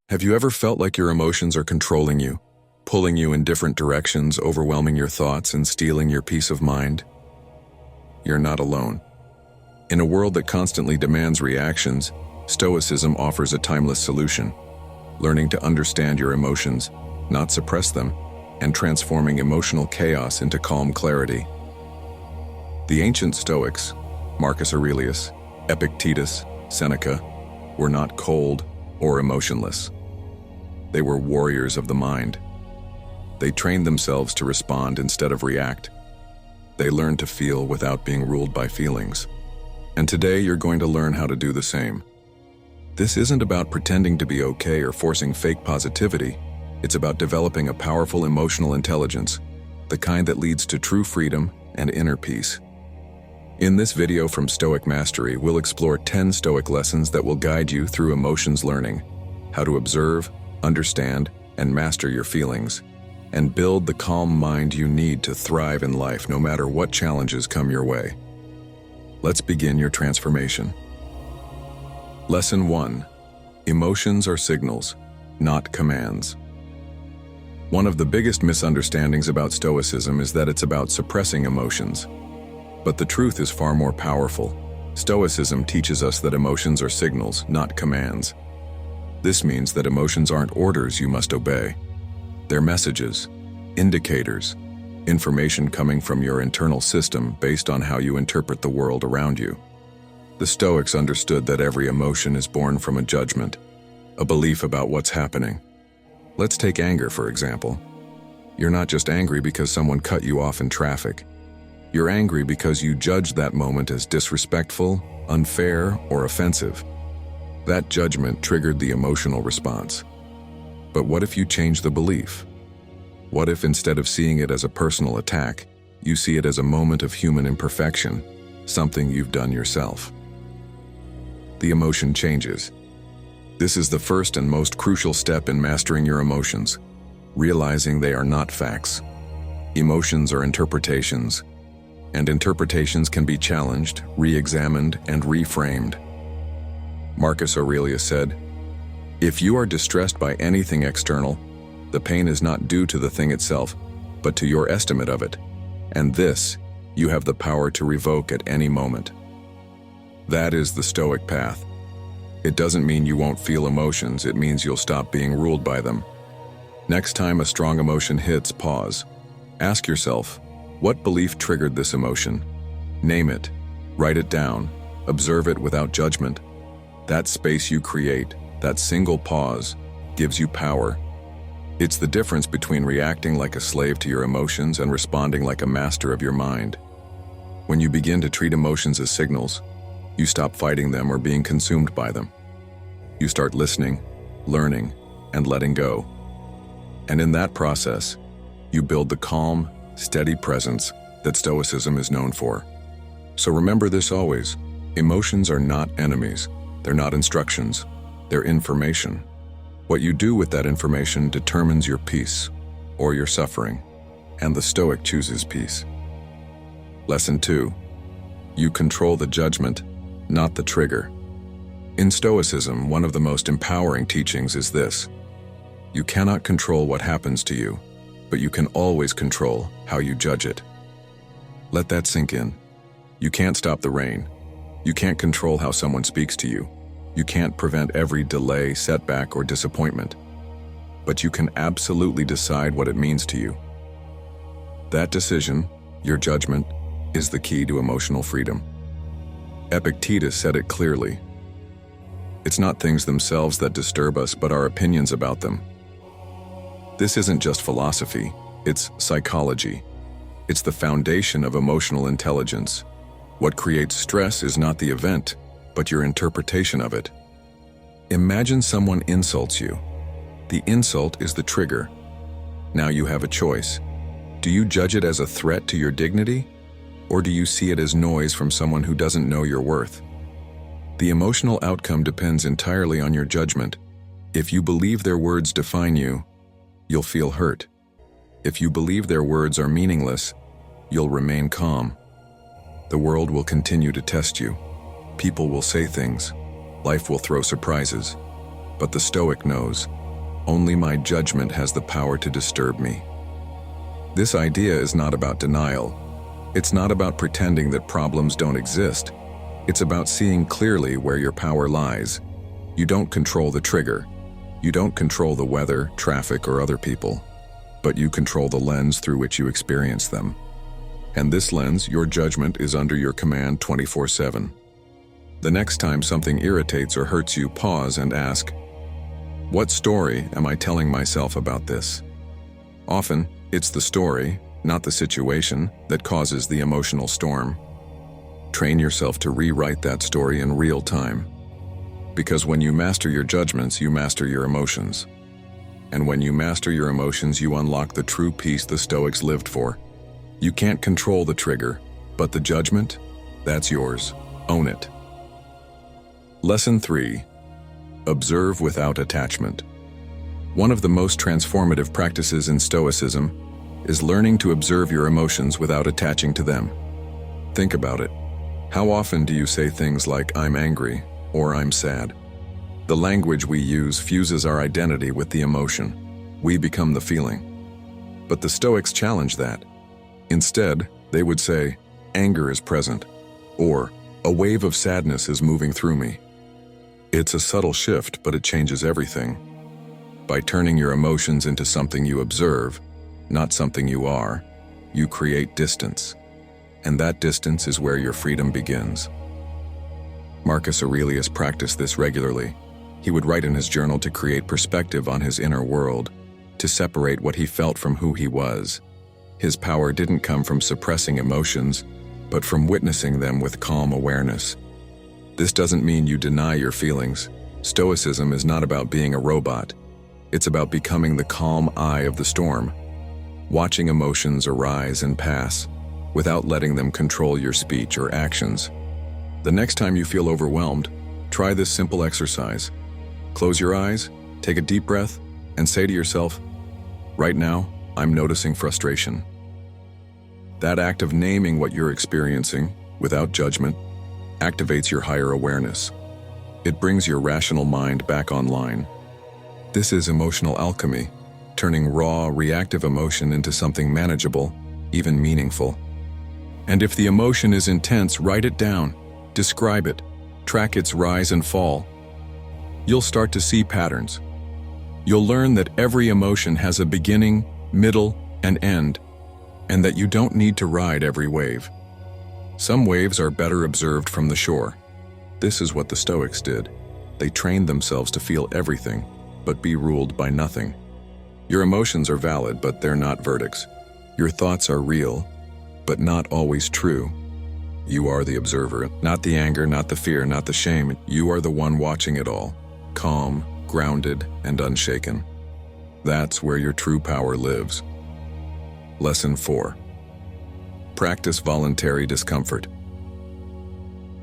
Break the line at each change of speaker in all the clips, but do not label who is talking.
Have you ever felt like your emotions are controlling you, pulling you in different directions, overwhelming your thoughts, and stealing your peace of mind? You're not alone. In a world that constantly demands reactions, Stoicism offers a timeless solution: learning to understand your emotions, not suppress them, and transforming emotional chaos into calm clarity. The ancient Stoics, Marcus Aurelius, Epictetus, Seneca, were not cold or emotionless. They were warriors of the mind. They trained themselves to respond instead of react. They learned to feel without being ruled by feelings. And today you're going to learn how to do the same. This isn't about pretending to be okay or forcing fake positivity. It's about developing a powerful emotional intelligence, the kind that leads to true freedom and inner peace. In this video from Stoic Mastery, we'll explore 10 Stoic lessons that will guide you through emotions learning, how to observe, understand, and master your feelings, and build the calm mind you need to thrive in life no matter what challenges come your way. Let's begin your transformation. Lesson 1. Emotions are signals, not commands. One of the biggest misunderstandings about Stoicism is that it's about suppressing emotions. But the truth is far more powerful. Stoicism teaches us that emotions are signals, not commands. This means that emotions aren't orders you must obey. They're messages, indicators, information coming from your internal system based on how you interpret the world around you. The Stoics understood that every emotion is born from a judgment, a belief about what's happening. Let's take anger, for example. You're not just angry because someone cut you off in traffic. You're angry because you judge that moment as disrespectful, unfair, or offensive. That judgment triggered the emotional response. But what if you change the belief? What if instead of seeing it as a personal attack, you see it as a moment of human imperfection, something you've done yourself? The emotion changes. This is the first and most crucial step in mastering your emotions, realizing they are not facts. Emotions are interpretations, and interpretations can be challenged, re-examined, and reframed. Marcus Aurelius said, "If you are distressed by anything external, the pain is not due to the thing itself, but to your estimate of it, and this you have the power to revoke at any moment." That is the Stoic path. It doesn't mean you won't feel emotions, it means you'll stop being ruled by them. Next time a strong emotion hits, pause. Ask yourself, what belief triggered this emotion? Name it, write it down, observe it without judgment. That space you create, that single pause, gives you power. It's the difference between reacting like a slave to your emotions and responding like a master of your mind. When you begin to treat emotions as signals, you stop fighting them or being consumed by them. You start listening, learning, and letting go. And in that process, you build the calm, steady presence that Stoicism is known for. So remember this always: emotions are not enemies, they're not instructions, they're information. What you do with that information determines your peace or your suffering, and the Stoic chooses peace. Lesson 2. You control the judgment, not the trigger. In Stoicism, one of the most empowering teachings is this: you cannot control what happens to you, but you can always control how you judge it. Let that sink in. You can't stop the rain. You can't control how someone speaks to you. You can't prevent every delay, setback, or disappointment. But you can absolutely decide what it means to you. That decision, your judgment, is the key to emotional freedom. Epictetus said it clearly. It's not things themselves that disturb us, but our opinions about them. This isn't just philosophy, it's psychology. It's the foundation of emotional intelligence. What creates stress is not the event, but your interpretation of it. Imagine someone insults you. The insult is the trigger. Now you have a choice. Do you judge it as a threat to your dignity, or do you see it as noise from someone who doesn't know your worth? The emotional outcome depends entirely on your judgment. If you believe their words define you, you'll feel hurt. If you believe their words are meaningless, you'll remain calm. The world will continue to test you. People will say things. Life will throw surprises. But the Stoic knows, only my judgment has the power to disturb me. This idea is not about denial. It's not about pretending that problems don't exist. It's about seeing clearly where your power lies. You don't control the trigger. You don't control the weather, traffic, or other people. But you control the lens through which you experience them. And this lens, your judgment, is under your command 24/7. The next time something irritates or hurts you, pause and ask, what story am I telling myself about this? Often, it's the story, not the situation, that causes the emotional storm. Train yourself to rewrite that story in real time. Because when you master your judgments, you master your emotions. And when you master your emotions, you unlock the true peace the Stoics lived for. You can't control the trigger, but the judgment, that's yours. Own it. Lesson 3. Observe without attachment. One of the most transformative practices in Stoicism is learning to observe your emotions without attaching to them. Think about it. How often do you say things like, I'm angry, or I'm sad? The language we use fuses our identity with the emotion. We become the feeling. But the Stoics challenge that. Instead, they would say, anger is present, or a wave of sadness is moving through me. It's a subtle shift, but it changes everything. By turning your emotions into something you observe, not something you are, you create distance. And that distance is where your freedom begins. Marcus Aurelius practiced this regularly. He would write in his journal to create perspective on his inner world, to separate what he felt from who he was. His power didn't come from suppressing emotions, but from witnessing them with calm awareness. This doesn't mean you deny your feelings. Stoicism is not about being a robot. It's about becoming the calm eye of the storm, watching emotions arise and pass, without letting them control your speech or actions. The next time you feel overwhelmed, try this simple exercise. Close your eyes, take a deep breath, and say to yourself, right now, I'm noticing frustration. That act of naming what you're experiencing, without judgment, activates your higher awareness. It brings your rational mind back online. This is emotional alchemy, turning raw, reactive emotion into something manageable, even meaningful. And if the emotion is intense, write it down, describe it, track its rise and fall. You'll start to see patterns. You'll learn that every emotion has a beginning, middle, and end, and that you don't need to ride every wave. Some waves are better observed from the shore. This is what the Stoics did. They trained themselves to feel everything, but be ruled by nothing. Your emotions are valid, but they're not verdicts. Your thoughts are real, but not always true. You are the observer, not the anger, not the fear, not the shame. You are the one watching it all, calm, grounded, and unshaken. That's where your true power lives. Lesson 4. Practice voluntary discomfort.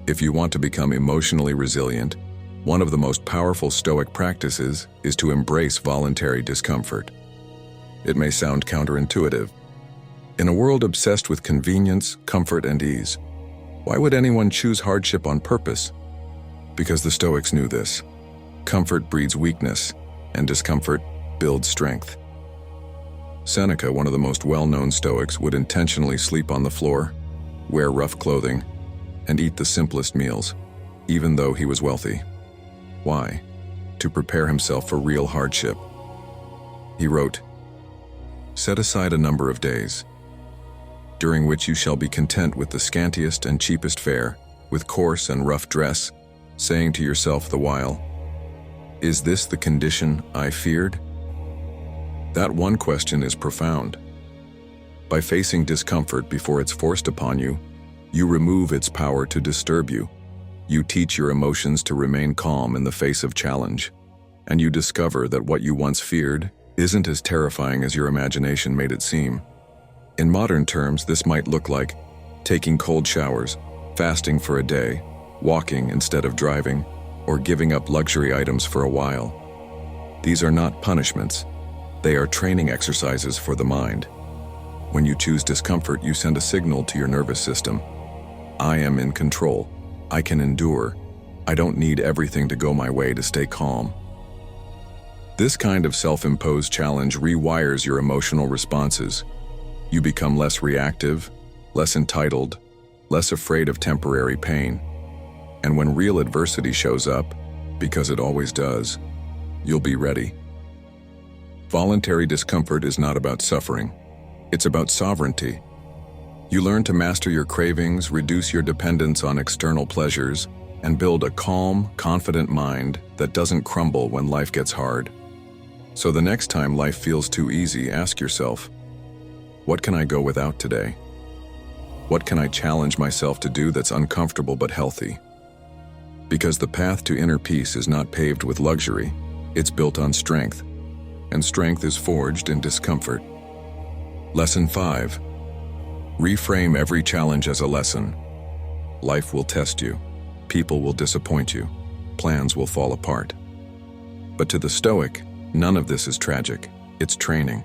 If you want to become emotionally resilient, one of the most powerful Stoic practices is to embrace voluntary discomfort. It may sound counterintuitive. In a world obsessed with convenience, comfort, and ease, why would anyone choose hardship on purpose? Because the Stoics knew this. Comfort breeds weakness, and discomfort builds strength. Seneca, one of the most well-known Stoics, would intentionally sleep on the floor, wear rough clothing, and eat the simplest meals, even though he was wealthy. Why? To prepare himself for real hardship. He wrote, "Set aside a number of days, during which you shall be content with the scantiest and cheapest fare, with coarse and rough dress, saying to yourself the while, 'Is this the condition I feared?'" That one question is profound. By facing discomfort before it's forced upon you, you remove its power to disturb you. You teach your emotions to remain calm in the face of challenge, and you discover that what you once feared isn't as terrifying as your imagination made it seem. In modern terms, this might look like taking cold showers, fasting for a day, walking instead of driving, or giving up luxury items for a while. These are not punishments. They are training exercises for the mind. When you choose discomfort, you send a signal to your nervous system. I am in control. I can endure. I don't need everything to go my way to stay calm. This kind of self-imposed challenge rewires your emotional responses. You become less reactive, less entitled, less afraid of temporary pain. And when real adversity shows up, because it always does, you'll be ready. Voluntary discomfort is not about suffering. It's about sovereignty. You learn to master your cravings, reduce your dependence on external pleasures, and build a calm, confident mind that doesn't crumble when life gets hard. So the next time life feels too easy, ask yourself, what can I go without today? What can I challenge myself to do that's uncomfortable but healthy? Because the path to inner peace is not paved with luxury, it's built on strength, and strength is forged in discomfort. Lesson 5. Reframe every challenge as a lesson. Life will test you, people will disappoint you, plans will fall apart. But to the Stoic, none of this is tragic, it's training.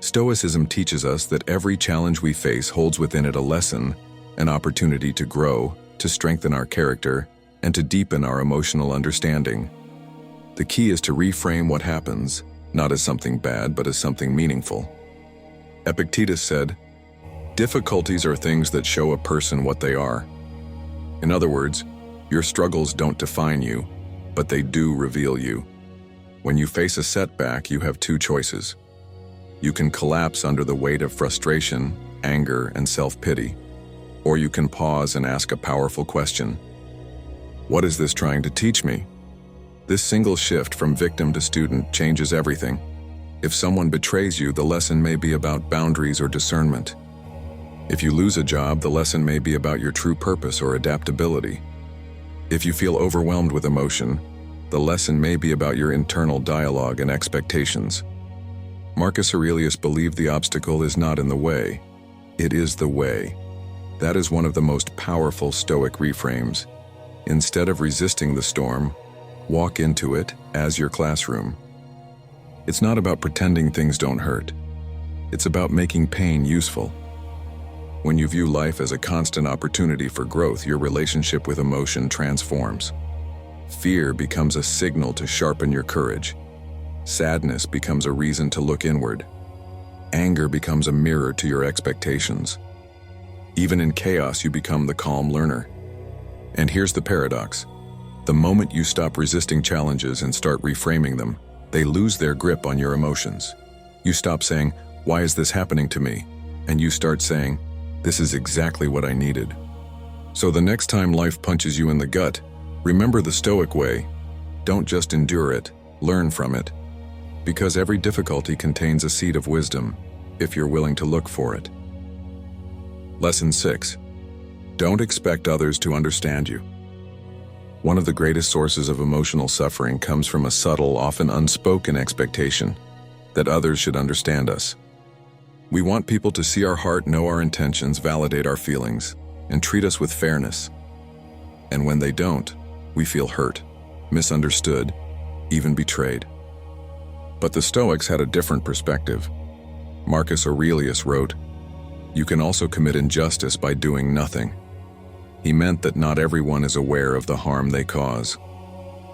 Stoicism teaches us that every challenge we face holds within it a lesson, an opportunity to grow, to strengthen our character, and to deepen our emotional understanding. The key is to reframe what happens, not as something bad, but as something meaningful. Epictetus said, "Difficulties are things that show a person what they are." In other words, your struggles don't define you, but they do reveal you. When you face a setback, you have two choices. You can collapse under the weight of frustration, anger, and self-pity, or you can pause and ask a powerful question. What is this trying to teach me? This single shift from victim to student changes everything. If someone betrays you, the lesson may be about boundaries or discernment. If you lose a job, the lesson may be about your true purpose or adaptability. If you feel overwhelmed with emotion, the lesson may be about your internal dialogue and expectations. Marcus Aurelius believed the obstacle is not in the way, it is the way. That is one of the most powerful Stoic reframes. Instead of resisting the storm, walk into it as your classroom. It's not about pretending things don't hurt. It's about making pain useful. When you view life as a constant opportunity for growth, your relationship with emotion transforms. Fear becomes a signal to sharpen your courage. Sadness becomes a reason to look inward. Anger becomes a mirror to your expectations. Even in chaos, you become the calm learner. And here's the paradox. The moment you stop resisting challenges and start reframing them, they lose their grip on your emotions. You stop saying, "Why is this happening to me?" And you start saying, "This is exactly what I needed." So the next time life punches you in the gut, remember the Stoic way. Don't just endure it, learn from it. Because every difficulty contains a seed of wisdom, if you're willing to look for it. Lesson 6. Don't expect others to understand you. One of the greatest sources of emotional suffering comes from a subtle, often unspoken expectation that others should understand us. We want people to see our heart, know our intentions, validate our feelings, and treat us with fairness. And when they don't, we feel hurt, misunderstood, even betrayed. But the Stoics had a different perspective. Marcus Aurelius wrote, "You can also commit injustice by doing nothing." He meant that not everyone is aware of the harm they cause.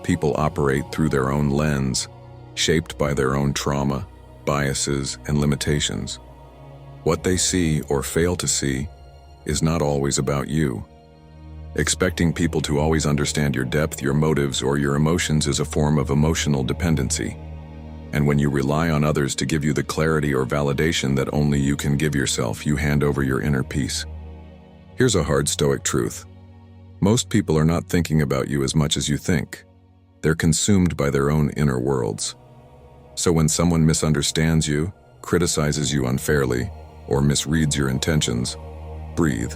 People operate through their own lens, shaped by their own trauma, biases, and limitations. What they see or fail to see is not always about you. Expecting people to always understand your depth, your motives, or your emotions is a form of emotional dependency. And when you rely on others to give you the clarity or validation that only you can give yourself, you hand over your inner peace. Here's a hard Stoic truth. Most people are not thinking about you as much as you think. They're consumed by their own inner worlds. So when someone misunderstands you, criticizes you unfairly, or misreads your intentions, breathe.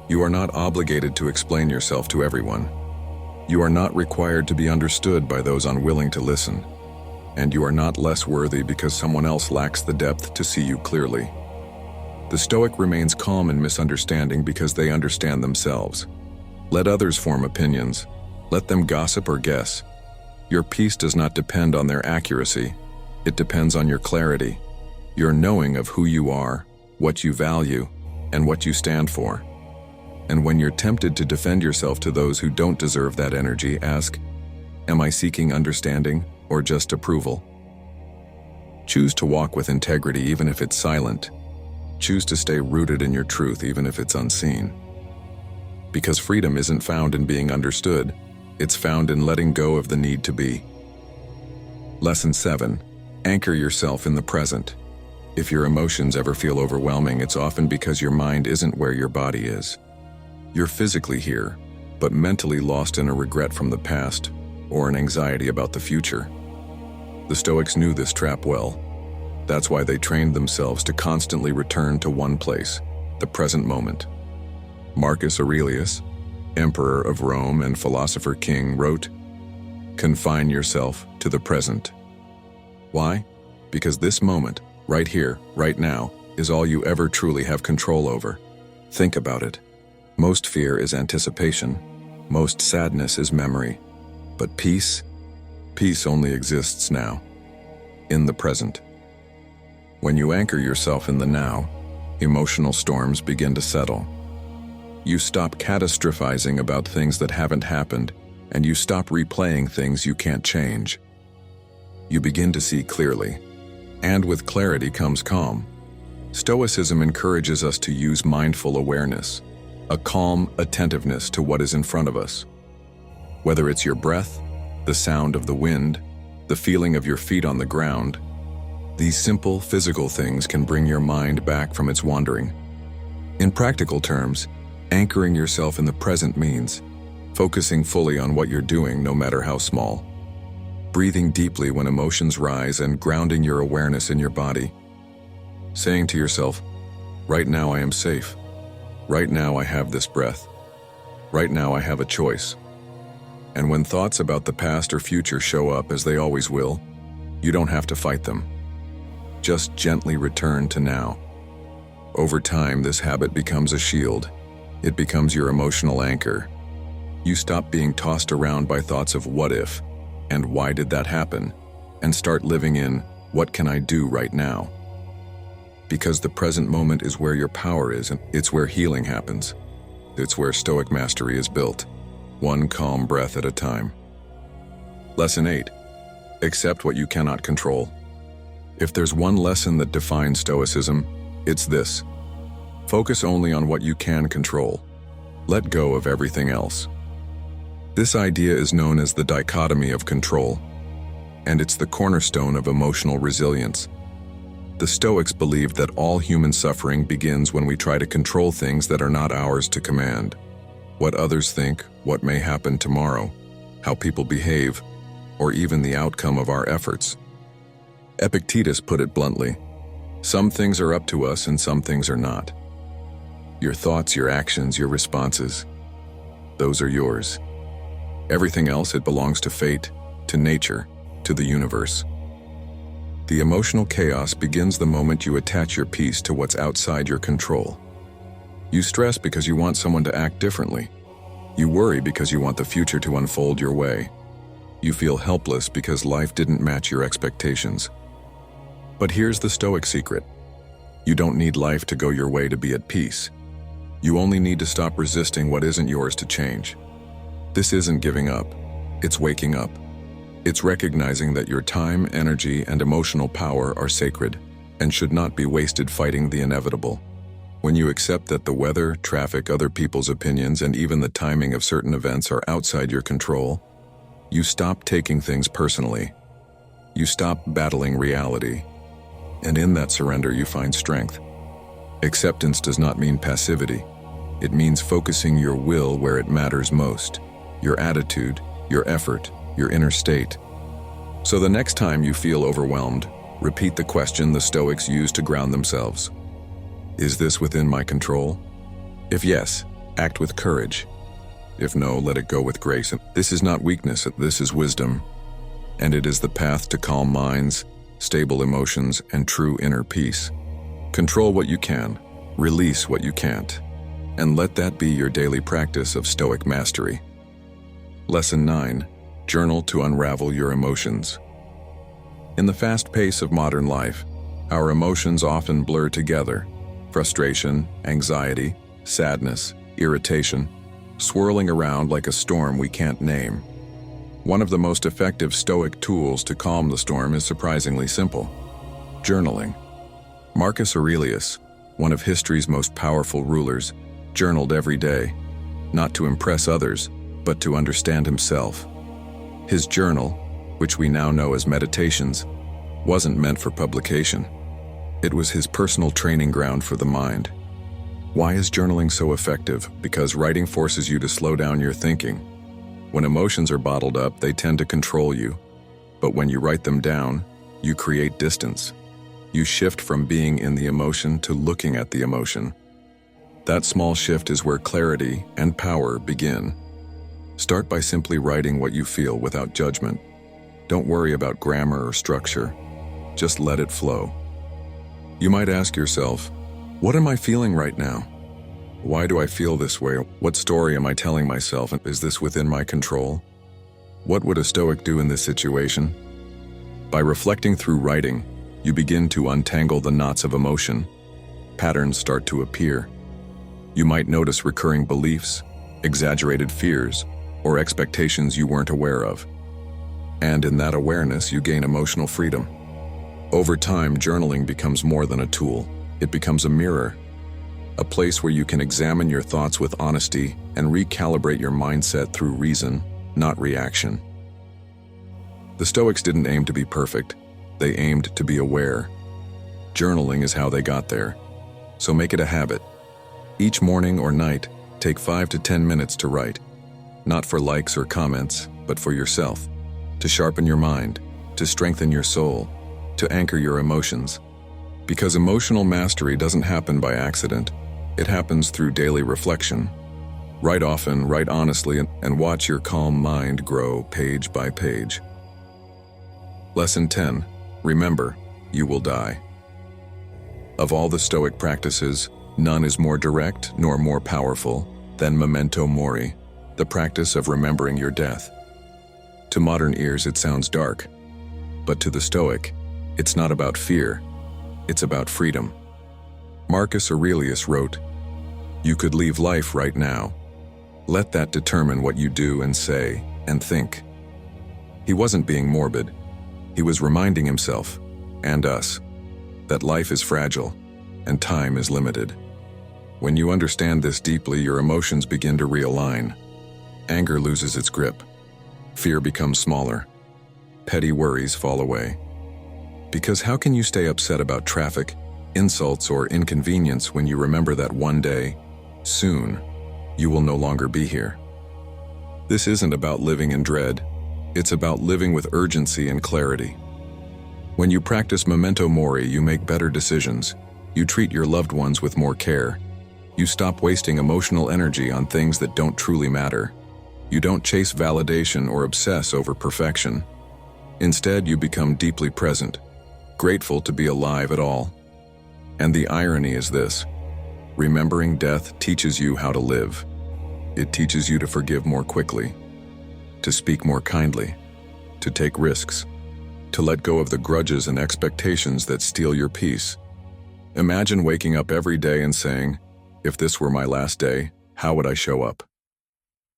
You are not obligated to explain yourself to everyone. You are not required to be understood by those unwilling to listen. And you are not less worthy because someone else lacks the depth to see you clearly. The Stoic remains calm in misunderstanding because they understand themselves. Let others form opinions. Let them gossip or guess. Your peace does not depend on their accuracy. It depends on your clarity, your knowing of who you are, what you value, and what you stand for. And when you're tempted to defend yourself to those who don't deserve that energy, ask, "Am I seeking understanding, or just approval. Choose to walk with integrity even if it's silent. Choose to stay rooted in your truth even if it's unseen. Because freedom isn't found in being understood, it's found in letting go of the need to be. Lesson 7. Anchor yourself in the present. If your emotions ever feel overwhelming, it's often because your mind isn't where your body is. You're physically here, but mentally lost in a regret from the past or an anxiety about the future. The Stoics knew this trap well. That's why they trained themselves to constantly return to one place, the present moment. Marcus Aurelius, emperor of Rome and philosopher king, wrote, "Confine yourself to the present." Why? Because this moment, right here, right now, is all you ever truly have control over. Think about it. Most fear is anticipation. Most sadness is memory. But peace only exists now, in the present. When you anchor yourself in the now, emotional storms begin to settle. You stop catastrophizing about things that haven't happened, and you stop replaying things you can't change. You begin to see clearly, and with clarity comes calm. Stoicism encourages us to use mindful awareness, a calm attentiveness to what is in front of us. Whether it's your breath, the sound of the wind, the feeling of your feet on the ground, these simple physical things can bring your mind back from its wandering. In practical terms, anchoring yourself in the present means focusing fully on what you're doing, no matter how small. Breathing deeply when emotions rise and grounding your awareness in your body. Saying to yourself, right now I am safe. Right now I have this breath. Right now I have a choice. And when thoughts about the past or future show up, as they always will, you don't have to fight them. Just gently return to now. Over time, this habit becomes a shield. It becomes your emotional anchor. You stop being tossed around by thoughts of what if, and why did that happen, and start living in, what can I do right now? Because the present moment is where your power is, and it's where healing happens. It's where Stoic Mastery is built, one calm breath at a time. Lesson 8. Accept what you cannot control. If there's one lesson that defines Stoicism, it's this. Focus only on what you can control. Let go of everything else. This idea is known as the dichotomy of control, and it's the cornerstone of emotional resilience. The Stoics believed that all human suffering begins when we try to control things that are not ours to command. What others think, what may happen tomorrow, how people behave, or even the outcome of our efforts. Epictetus put it bluntly, some things are up to us and some things are not. Your thoughts, your actions, your responses, those are yours. Everything else, it belongs to fate, to nature, to the universe. The emotional chaos begins the moment you attach your peace to what's outside your control. You stress because you want someone to act differently. You worry because you want the future to unfold your way. You feel helpless because life didn't match your expectations. But here's the Stoic secret. You don't need life to go your way to be at peace. You only need to stop resisting what isn't yours to change. This isn't giving up, it's waking up. It's recognizing that your time, energy, and emotional power are sacred and should not be wasted fighting the inevitable. When you accept that the weather, traffic, other people's opinions, and even the timing of certain events are outside your control, you stop taking things personally. You stop battling reality. And in that surrender, you find strength. Acceptance does not mean passivity. It means focusing your will where it matters most. Your attitude, your effort, your inner state. So the next time you feel overwhelmed, repeat the question the Stoics used to ground themselves. Is this within my control? If yes, act with courage. If no, let it go with grace. This is not weakness, this is wisdom. And it is the path to calm minds, stable emotions, and true inner peace. Control what you can, release what you can't, and let that be your daily practice of Stoic Mastery. Lesson 9. Journal to unravel your emotions. In the fast pace of modern life, our emotions often blur together. Frustration, anxiety, sadness, irritation, swirling around like a storm we can't name. One of the most effective Stoic tools to calm the storm is surprisingly simple: journaling. Marcus Aurelius, one of history's most powerful rulers, journaled every day, not to impress others, but to understand himself. His journal, which we now know as Meditations, wasn't meant for publication. It was his personal training ground for the mind. Why is journaling so effective? Because writing forces you to slow down your thinking. When emotions are bottled up, they tend to control you. But when you write them down, you create distance. You shift from being in the emotion to looking at the emotion. That small shift is where clarity and power begin. Start by simply writing what you feel without judgment. Don't worry about grammar or structure. Just let it flow. You might ask yourself, what am I feeling right now? Why do I feel this way? What story am I telling myself? Is this within my control? What would a Stoic do in this situation? By reflecting through writing, you begin to untangle the knots of emotion. Patterns start to appear. You might notice recurring beliefs, exaggerated fears, or expectations you weren't aware of. And in that awareness, you gain emotional freedom. Over time, journaling becomes more than a tool. It becomes a mirror, a place where you can examine your thoughts with honesty and recalibrate your mindset through reason, not reaction. The Stoics didn't aim to be perfect. They aimed to be aware. Journaling is how they got there. So make it a habit. Each morning or night, take 5 to 10 minutes to write. Not for likes or comments, but for yourself. To sharpen your mind, to strengthen your soul, to anchor your emotions. Because emotional mastery doesn't happen by accident. It happens through daily reflection. Write often, write honestly, and watch your calm mind grow page by page. Lesson 10. Remember, you will die. Of all the Stoic practices, none is more direct nor more powerful than memento mori, the practice of remembering your death. To modern ears, it sounds dark. But to the Stoic, it's not about fear, it's about freedom. Marcus Aurelius wrote, "You could leave life right now. Let that determine what you do and say and think." He wasn't being morbid. He was reminding himself, and us, that life is fragile and time is limited. When you understand this deeply, your emotions begin to realign. Anger loses its grip. Fear becomes smaller. Petty worries fall away. Because how can you stay upset about traffic, insults, or inconvenience when you remember that one day, soon, you will no longer be here? This isn't about living in dread. It's about living with urgency and clarity. When you practice memento mori, you make better decisions. You treat your loved ones with more care. You stop wasting emotional energy on things that don't truly matter. You don't chase validation or obsess over perfection. Instead, you become deeply present, grateful to be alive at all. And the irony is this: remembering death teaches you how to live. It teaches you to forgive more quickly, to speak more kindly, to take risks, to let go of the grudges and expectations that steal your peace. Imagine waking up every day and saying, "If this were my last day, how would I show up?"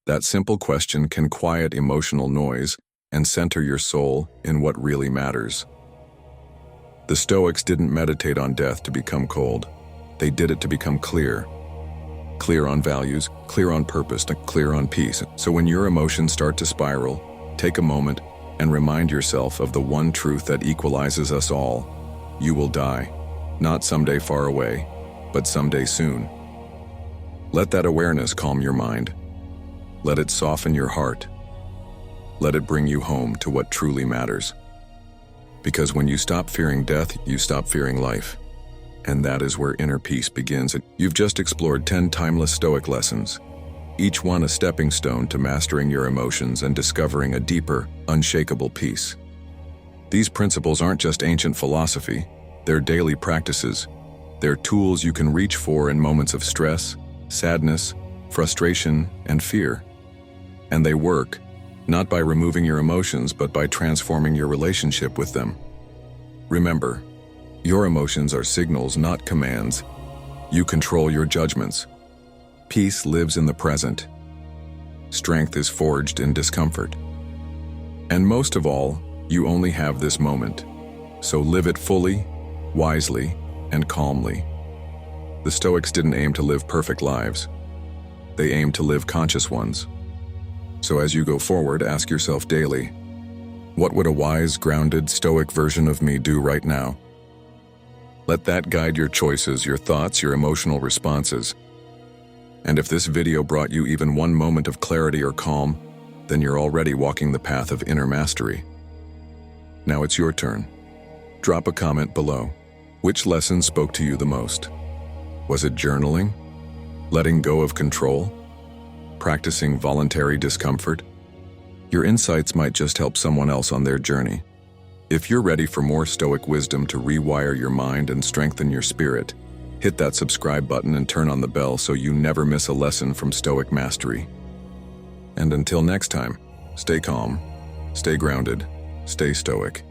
That simple question can quiet emotional noise and center your soul in what really matters. The Stoics didn't meditate on death to become cold. They did it to become clear. Clear on values, clear on purpose, and clear on peace. So when your emotions start to spiral, take a moment and remind yourself of the one truth that equalizes us all. You will die, not someday far away, but someday soon. Let that awareness calm your mind. Let it soften your heart. Let it bring you home to what truly matters. Because when you stop fearing death, you stop fearing life. And that is where inner peace begins. You've just explored 10 timeless Stoic lessons, each one a stepping stone to mastering your emotions and discovering a deeper, unshakable peace. These principles aren't just ancient philosophy, they're daily practices. They're tools you can reach for in moments of stress, sadness, frustration, and fear. And they work, not by removing your emotions, but by transforming your relationship with them. Remember, your emotions are signals, not commands. You control your judgments. Peace lives in the present. Strength is forged in discomfort. And most of all, you only have this moment. So live it fully, wisely, and calmly. The Stoics didn't aim to live perfect lives. They aimed to live conscious ones. So as you go forward, ask yourself daily, what would a wise, grounded, Stoic version of me do right now? Let that guide your choices, your thoughts, your emotional responses. And if this video brought you even one moment of clarity or calm, then you're already walking the path of inner mastery. Now it's your turn. Drop a comment below. Which lesson spoke to you the most? Was it journaling? Letting go of control? Practicing voluntary discomfort? Your insights might just help someone else on their journey. If you're ready for more Stoic wisdom to rewire your mind and strengthen your spirit, hit that subscribe button and turn on the bell so you never miss a lesson from Stoic Mastery. And until next time, stay calm, stay grounded, stay stoic.